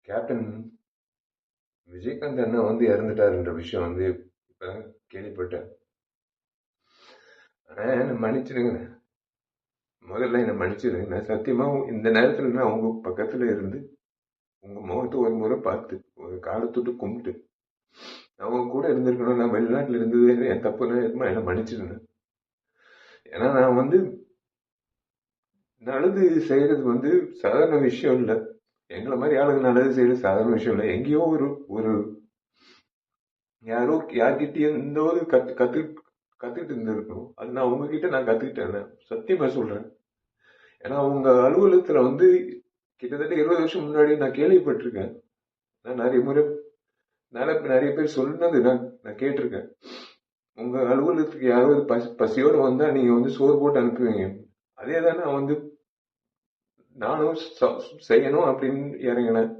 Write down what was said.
Captain Vijayakanth அண்ணா வந்து இறந்துட்டாருன்ற விஷயம் வந்து இப்ப கேள்விப்பட்டேன். ஆனா என்ன மன்னிச்சிடுங்க, முதல்ல என்ன மன்னிச்சிடுங்க. நான் சத்தியமா இந்த நேரத்துல நான் உங்க பக்கத்துல இருந்து உங்க முகத்தை ஒரு முறை பார்த்து ஒரு காலத்தொட்டு கும்பிட்டு அவங்க கூட இருந்திருக்கணும். நான் வெளிநாட்டுல இருந்தது என் தப்புன்னு என்ன மன்னிச்சிடுங்க. ஏன்னா நான் வந்து நல்லது செய்யறது வந்து சாதாரண விஷயம் இல்ல. எங்களை மாதிரி ஆளுங்க நல்லது செய்யறது சாதாரண விஷயம் இல்ல. எங்கேயோ ஒரு ஒரு யாரோ யார்கிட்டயும் இந்த ஒரு கத்துக்கிட்டு இருந்திருக்கணும். அது நான் உங்ககிட்ட நான் கத்துக்கிட்டேன், சத்தியமா சொல்றேன். ஏன்னா உங்க அலுவலகத்துல வந்து கிட்டத்தட்ட 20 வருஷம் முன்னாடி நான் கேள்விப்பட்டிருக்கேன். நான் நிறைய முறை நிறைய பேர் சொன்னது நான் கேட்டிருக்கேன். உங்க அலுவலகத்துக்கு யாராவது பசியோட வந்தா நீங்க வந்து சோறு போட்டு அனுப்புவீங்க. அதே தான் நான் வந்து நானும் செய்யணும் அப்படின்னு இறங்கினேன்.